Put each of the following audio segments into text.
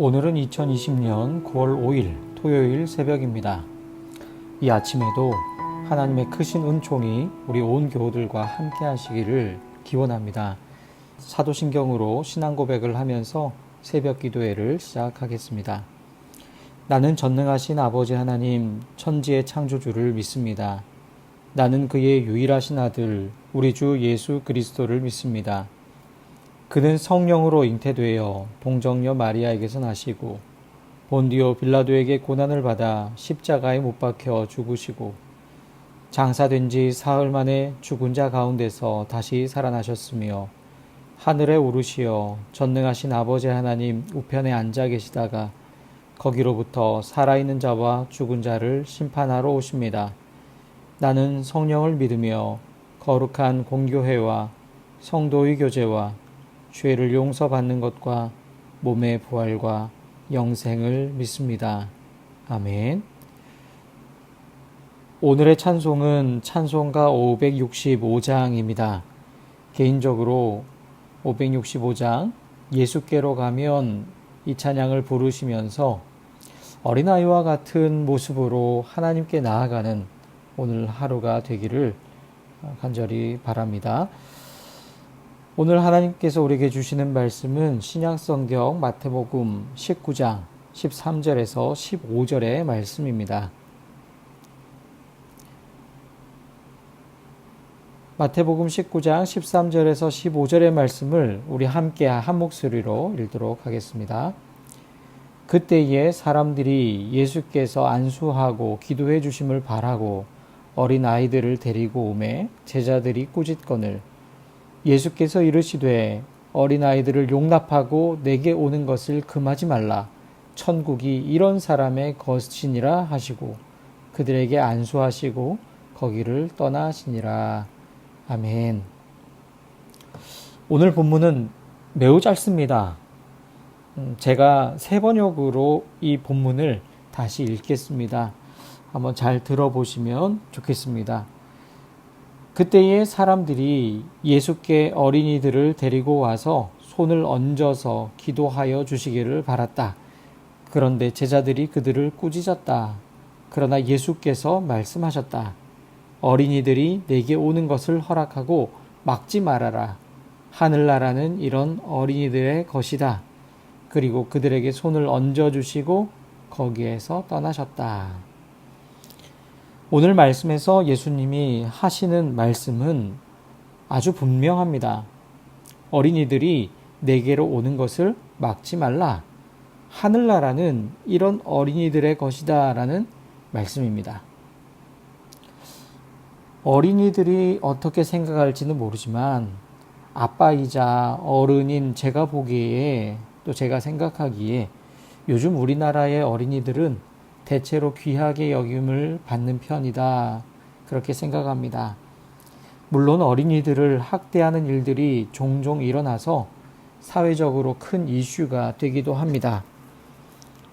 오늘은 2020년 9월 5일 토요일 새벽입니다. 이 아침에도 하나님의 크신 은총이 우리 온 교우들과 함께 하시기를 기원합니다. 사도신경으로 신앙 고백을 하면서 새벽 기도회를 시작하겠습니다. 나는 전능하신 아버지 하나님 천지의 창조주를 믿습니다. 나는 그의 유일하신 아들 우리 주 예수 그리스도를 믿습니다. 그는 성령으로 잉태되어 동정녀 마리아에게서 나시고 본디오 빌라도에게 고난을 받아 십자가에 못 박혀 죽으시고 장사된 지 사흘 만에 죽은 자 가운데서 다시 살아나셨으며 하늘에 오르시어 전능하신 아버지 하나님 우편에 앉아 계시다가 거기로부터 살아있는 자와 죽은 자를 심판하러 오십니다. 나는 성령을 믿으며 거룩한 공교회와 성도의 교제와 죄를 용서받는 것과 몸의 부활과 영생을 믿습니다. 아멘. 오늘의 찬송은 찬송가 565장입니다. 개인적으로 565장 예수께로 가면 이 찬양을 부르시면서 어린아이와 같은 모습으로 하나님께 나아가는 오늘 하루가 되기를 간절히 바랍니다. 오늘 하나님께서 우리에게 주시는 말씀은 신약성경 마태복음 19장 13절에서 15절의 말씀입니다. 마태복음 19장 13절에서 15절의 말씀을 우리 함께 한 목소리로 읽도록 하겠습니다. 그때에 사람들이 예수께서 안수하고 기도해 주심을 바라고 어린 아이들을 데리고 오매 제자들이 꾸짖거늘 예수께서 이르시되 어린아이들을 용납하고 내게 오는 것을 금하지 말라. 천국이 이런 사람의 것이니라 하시고 그들에게 안수하시고 거기를 떠나시니라. 아멘. 오늘 본문은 매우 짧습니다. 제가 새 번역으로 이 본문을 다시 읽겠습니다. 한번 잘 들어보시면 좋겠습니다. 그때에 사람들이 예수께 어린이들을 데리고 와서 손을 얹어서 기도하여 주시기를 바랐다. 그런데 제자들이 그들을 꾸짖었다. 그러나 예수께서 말씀하셨다. 어린이들이 내게 오는 것을 허락하고 막지 말아라. 하늘나라는 이런 어린이들의 것이다. 그리고 그들에게 손을 얹어주시고 거기에서 떠나셨다. 오늘 말씀에서 예수님이 하시는 말씀은 아주 분명합니다. 어린이들이 내게로 오는 것을 막지 말라. 하늘나라는 이런 어린이들의 것이다 라는 말씀입니다. 어린이들이 어떻게 생각할지는 모르지만 아빠이자 어른인 제가 보기에 또 제가 생각하기에 요즘 우리나라의 어린이들은 대체로 귀하게 여김을 받는 편이다. 그렇게 생각합니다. 물론 어린이들을 학대하는 일들이 종종 일어나서 사회적으로 큰 이슈가 되기도 합니다.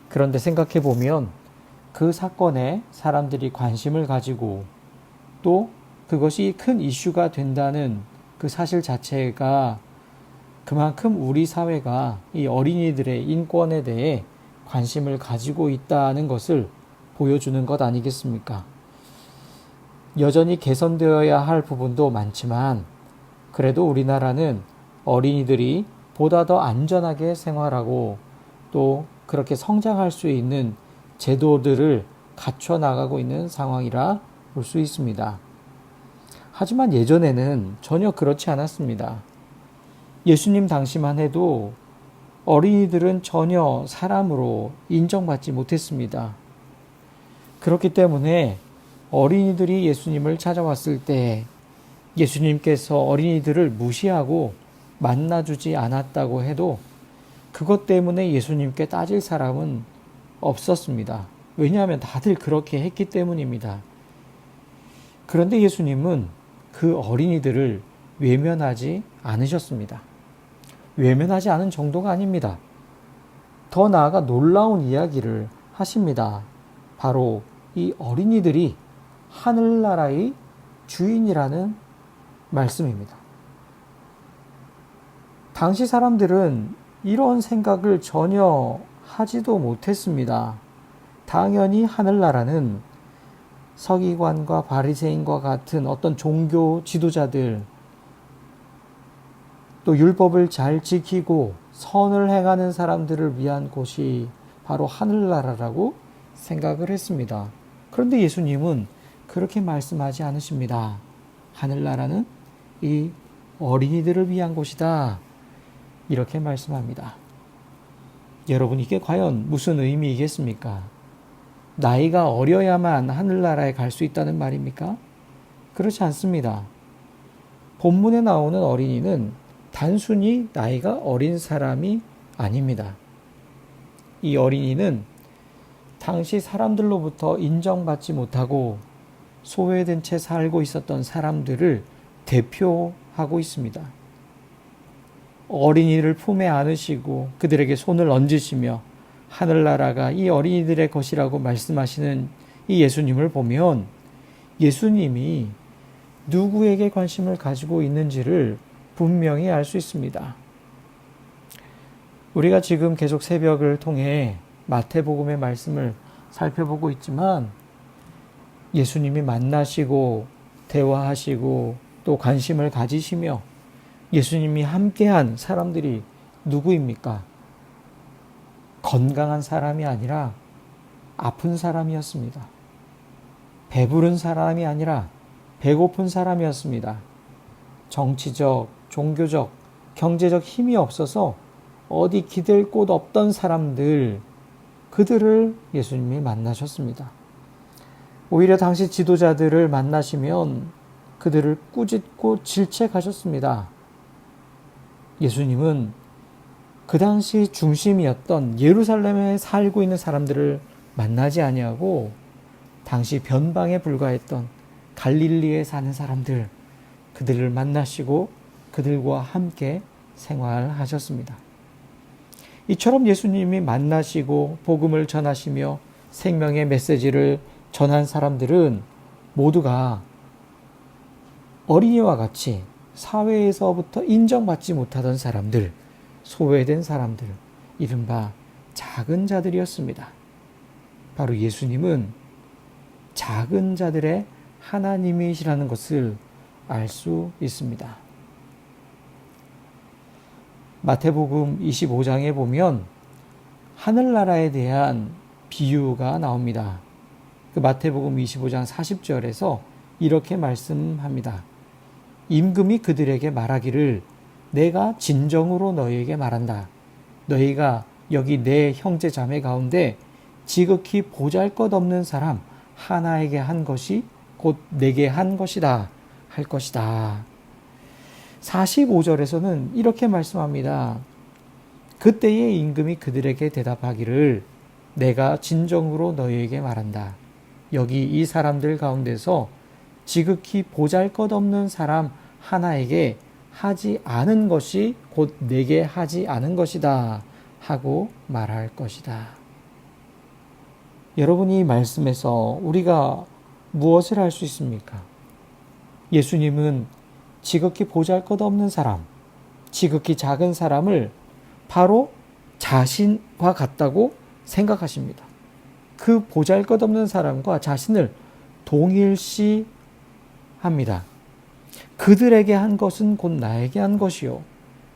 그런데 생각해 보면 그 사건에 사람들이 관심을 가지고 또 그것이 큰 이슈가 된다는 그 사실 자체가 그만큼 우리 사회가 이 어린이들의 인권에 대해 관심을 가지고 있다는 것을 보여주는 것 아니겠습니까? 여전히 개선되어야 할 부분도 많지만 그래도 우리나라는 어린이들이 보다 더 안전하게 생활하고 또 그렇게 성장할 수 있는 제도들을 갖춰 나가고 있는 상황이라 볼 수 있습니다. 하지만 예전에는 전혀 그렇지 않았습니다. 예수님 당시만 해도 어린이들은 전혀 사람으로 인정받지 못했습니다. 그렇기 때문에 어린이들이 예수님을 찾아왔을 때 예수님께서 어린이들을 무시하고 만나주지 않았다고 해도 그것 때문에 예수님께 따질 사람은 없었습니다. 왜냐하면 다들 그렇게 했기 때문입니다. 그런데 예수님은 그 어린이들을 외면하지 않으셨습니다. 외면하지 않은 정도가 아닙니다. 더 나아가 놀라운 이야기를 하십니다. 바로 이 어린이들이 하늘나라의 주인이라는 말씀입니다. 당시 사람들은 이런 생각을 전혀 하지도 못했습니다. 당연히 하늘나라는 서기관과 바리새인과 같은 어떤 종교 지도자들, 또 율법을 잘 지키고 선을 행하는 사람들을 위한 곳이 바로 하늘나라라고 생각을 했습니다. 그런데 예수님은 그렇게 말씀하지 않으십니다. 하늘나라는 이 어린이들을 위한 곳이다. 이렇게 말씀합니다. 여러분, 이게 과연 무슨 의미이겠습니까? 나이가 어려야만 하늘나라에 갈 수 있다는 말입니까? 그렇지 않습니다. 본문에 나오는 어린이는 단순히 나이가 어린 사람이 아닙니다. 이 어린이는 당시 사람들로부터 인정받지 못하고 소외된 채 살고 있었던 사람들을 대표하고 있습니다. 어린이를 품에 안으시고 그들에게 손을 얹으시며 하늘나라가 이 어린이들의 것이라고 말씀하시는 이 예수님을 보면 예수님이 누구에게 관심을 가지고 있는지를 분명히 알 수 있습니다. 우리가 지금 계속 새벽을 통해 마태복음의 말씀을 살펴보고 있지만 예수님이 만나시고 대화하시고 또 관심을 가지시며 예수님이 함께한 사람들이 누구입니까? 건강한 사람이 아니라 아픈 사람이었습니다. 배부른 사람이 아니라 배고픈 사람이었습니다. 정치적, 종교적, 경제적 힘이 없어서 어디 기댈 곳 없던 사람들, 그들을 예수님이 만나셨습니다. 오히려 당시 지도자들을 만나시면 그들을 꾸짖고 질책하셨습니다. 예수님은 그 당시 중심이었던 예루살렘에 살고 있는 사람들을 만나지 아니하고 당시 변방에 불과했던 갈릴리에 사는 사람들, 그들을 만나시고 그들과 함께 생활하셨습니다. 이처럼 예수님이 만나시고 복음을 전하시며 생명의 메시지를 전한 사람들은 모두가 어린이와 같이 사회에서부터 인정받지 못하던 사람들, 소외된 사람들, 이른바 작은 자들이었습니다. 바로 예수님은 작은 자들의 하나님이시라는 것을 알 수 있습니다. 마태복음 25장에 보면 하늘나라에 대한 비유가 나옵니다. 그 마태복음 25장 40절에서 이렇게 말씀합니다. 임금이 그들에게 말하기를 내가 진정으로 너희에게 말한다. 너희가 여기 내 형제 자매 가운데 지극히 보잘것없는 사람 하나에게 한 것이 곧 내게 한 것이다 할 것이다. 45절에서는 이렇게 말씀합니다. 그때의 임금이 그들에게 대답하기를 내가 진정으로 너희에게 말한다. 여기 이 사람들 가운데서 지극히 보잘것없는 사람 하나에게 하지 않은 것이 곧 내게 하지 않은 것이다 하고 말할 것이다. 여러분이 이 말씀에서 우리가 무엇을 할 수 있습니까? 예수님은 지극히 보잘것없는 사람, 지극히 작은 사람을 바로 자신과 같다고 생각하십니다. 그 보잘것없는 사람과 자신을 동일시합니다. 그들에게 한 것은 곧 나에게 한 것이요.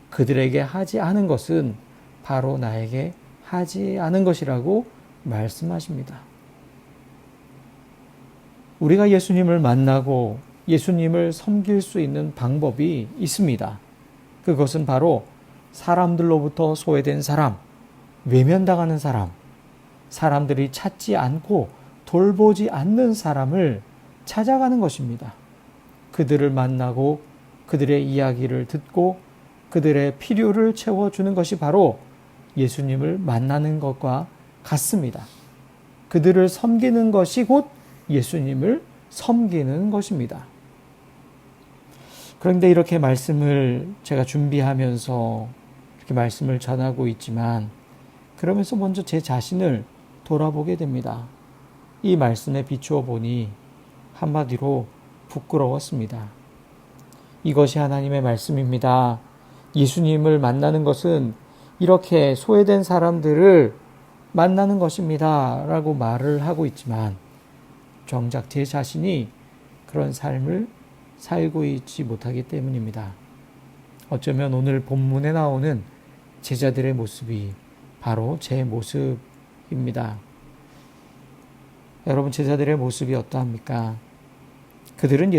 그들에게 하지 않은 것은 바로 나에게 하지 않은 것이라고 말씀하십니다. 우리가 예수님을 만나고 예수님을 섬길 수 있는 방법이 있습니다. 그것은 바로 사람들로부터 소외된 사람, 외면당하는 사람, 사람들이 찾지 않고 돌보지 않는 사람을 찾아가는 것입니다. 그들을 만나고 그들의 이야기를 듣고 그들의 필요를 채워주는 것이 바로 예수님을 만나는 것과 같습니다. 그들을 섬기는 것이 곧 예수님을 섬기는 것입니다. 그런데 이렇게 말씀을 제가 준비하면서 이렇게 말씀을 전하고 있지만 그러면서 먼저 제 자신을 돌아보게 됩니다. 이 말씀에 비추어 보니 한마디로 부끄러웠습니다. 이것이 하나님의 말씀입니다. 예수님을 만나는 것은 이렇게 소외된 사람들을 만나는 것입니다. 라고 말을 하고 있지만 정작 제 자신이 그런 삶을 살고 있지 못하기 때문입니다. 어쩌면 오늘 본문에 나오는 제자들의 모습이 바로 제 모습입니다. 여러분, 제자들의 모습이 어떠합니까? 그들은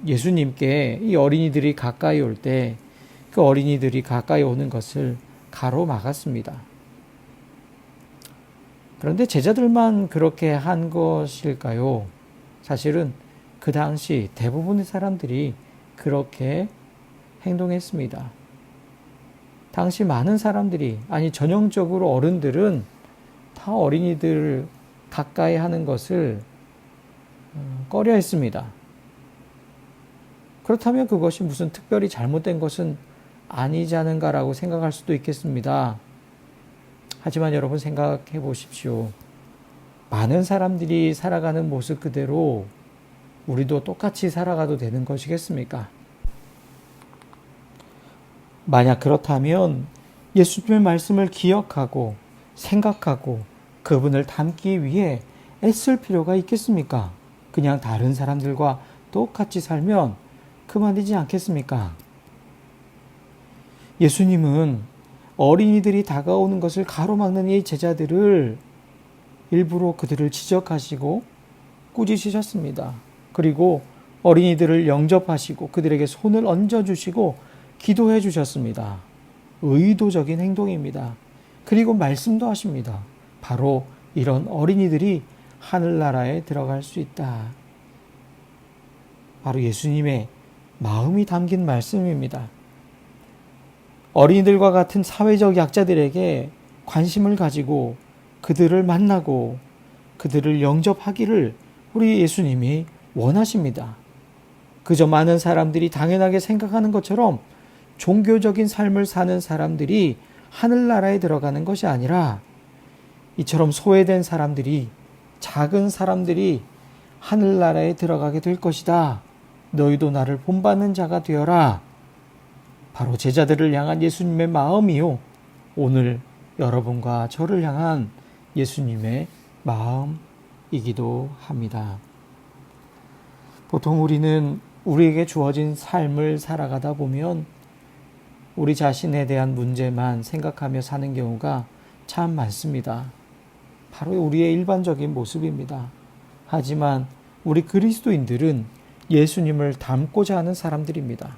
예수님께 이 어린이들이 가까이 올 때 그 어린이들이 가까이 오는 것을 가로막았습니다. 그런데 제자들만 그렇게 한 것일까요? 사실은 그 당시 대부분의 사람들이 그렇게 행동했습니다. 당시 많은 사람들이, 아니 전형적으로 어른들은 다 어린이들 가까이 하는 것을 꺼려 했습니다. 그렇다면 그것이 무슨 특별히 잘못된 것은 아니지 않은가라고 생각할 수도 있겠습니다. 하지만 여러분 생각해 보십시오. 많은 사람들이 살아가는 모습 그대로 우리도 똑같이 살아가도 되는 것이겠습니까? 만약 그렇다면 예수님의 말씀을 기억하고 생각하고 그분을 닮기 위해 애쓸 필요가 있겠습니까? 그냥 다른 사람들과 똑같이 살면 그만이지 않겠습니까? 예수님은 어린이들이 다가오는 것을 가로막는 이 제자들을 일부러 그들을 지적하시고 꾸짖으셨습니다. 그리고 어린이들을 영접하시고 그들에게 손을 얹어주시고 기도해 주셨습니다. 의도적인 행동입니다. 그리고 말씀도 하십니다. 바로 이런 어린이들이 하늘나라에 들어갈 수 있다. 바로 예수님의 마음이 담긴 말씀입니다. 어린이들과 같은 사회적 약자들에게 관심을 가지고 그들을 만나고 그들을 영접하기를 우리 예수님이 원하십니다. 그저 많은 사람들이 당연하게 생각하는 것처럼 종교적인 삶을 사는 사람들이 하늘나라에 들어가는 것이 아니라 이처럼 소외된 사람들이, 작은 사람들이 하늘나라에 들어가게 될 것이다. 너희도 나를 본받는 자가 되어라. 바로 제자들을 향한 예수님의 마음이요, 오늘 여러분과 저를 향한 예수님의 마음이기도 합니다. 보통 우리는 우리에게 주어진 삶을 살아가다 보면 우리 자신에 대한 문제만 생각하며 사는 경우가 참 많습니다. 바로 우리의 일반적인 모습입니다. 하지만 우리 그리스도인들은 예수님을 닮고자 하는 사람들입니다.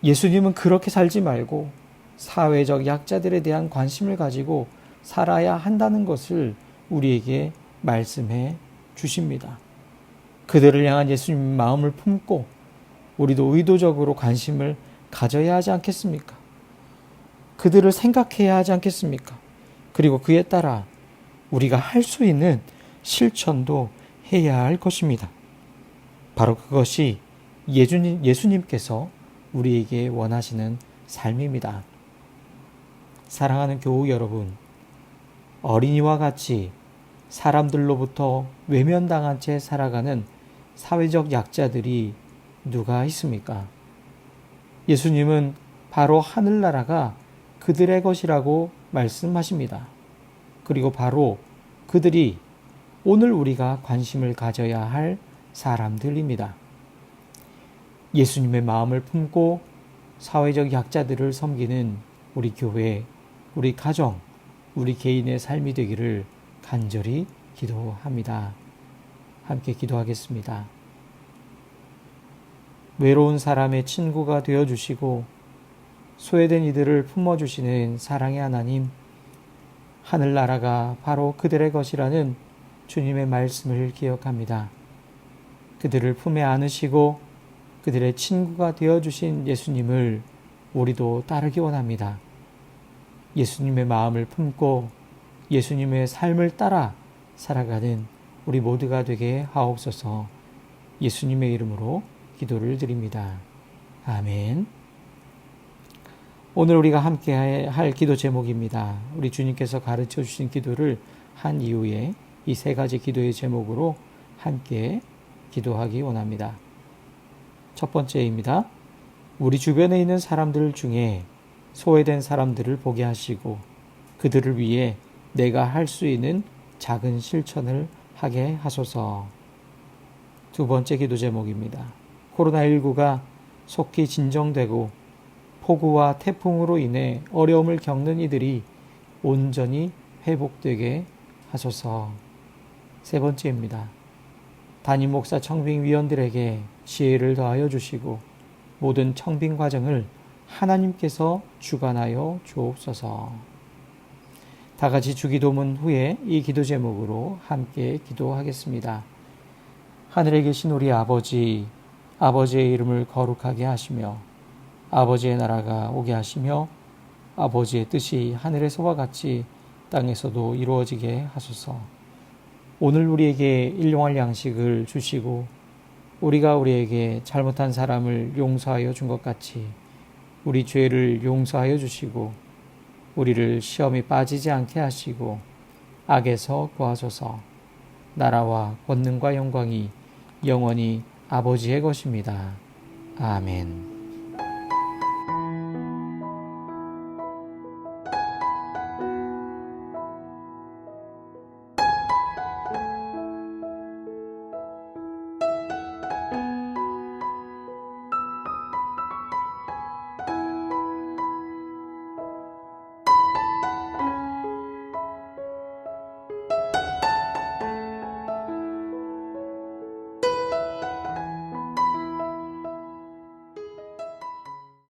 예수님은 그렇게 살지 말고 사회적 약자들에 대한 관심을 가지고 살아야 한다는 것을 우리에게 말씀해 주십니다. 그들을 향한 예수님의 마음을 품고 우리도 의도적으로 관심을 가져야 하지 않겠습니까? 그들을 생각해야 하지 않겠습니까? 그리고 그에 따라 우리가 할 수 있는 실천도 해야 할 것입니다. 바로 그것이 예수님께서 우리에게 원하시는 삶입니다. 사랑하는 교우 여러분, 어린이와 같이 사람들로부터 외면당한 채 살아가는 사회적 약자들이 누가 있습니까? 예수님은 바로 하늘나라가 그들의 것이라고 말씀하십니다. 그리고 바로 그들이 오늘 우리가 관심을 가져야 할 사람들입니다. 예수님의 마음을 품고 사회적 약자들을 섬기는 우리 교회, 우리 가정, 우리 개인의 삶이 되기를 간절히 기도합니다. 함께 기도하겠습니다. 외로운 사람의 친구가 되어주시고 소외된 이들을 품어주시는 사랑의 하나님, 하늘나라가 바로 그들의 것이라는 주님의 말씀을 기억합니다. 그들을 품에 안으시고 그들의 친구가 되어주신 예수님을 우리도 따르기 원합니다. 예수님의 마음을 품고 예수님의 삶을 따라 살아가는 우리 모두가 되게 하옵소서. 예수님의 이름으로 기도를 드립니다. 아멘. 오늘 우리가 함께 할 기도 제목입니다. 우리 주님께서 가르쳐 주신 기도를 한 이후에 이 세 가지 기도의 제목으로 함께 기도하기 원합니다. 첫 번째입니다. 우리 주변에 있는 사람들 중에 소외된 사람들을 보게 하시고 그들을 위해 내가 할 수 있는 작은 실천을 하게 하소서. 두 번째 기도 제목입니다. 코로나19가 속히 진정되고 폭우와 태풍으로 인해 어려움을 겪는 이들이 온전히 회복되게 하소서. 세 번째입니다. 담임 목사 청빙 위원들에게 지혜를 더하여 주시고 모든 청빙 과정을 하나님께서 주관하여 주옵소서. 다 같이 주기도문 후에 이 기도 제목으로 함께 기도하겠습니다. 하늘에 계신 우리 아버지, 아버지의 이름을 거룩하게 하시며 아버지의 나라가 오게 하시며 아버지의 뜻이 하늘에서와 같이 땅에서도 이루어지게 하소서. 오늘 우리에게 일용할 양식을 주시고 우리가 우리에게 잘못한 사람을 용서하여 준 것 같이 우리 죄를 용서하여 주시고 우리를 시험에 빠지지 않게 하시고 악에서 구하소서. 나라와 권능과 영광이 영원히 아버지의 것입니다. 아멘.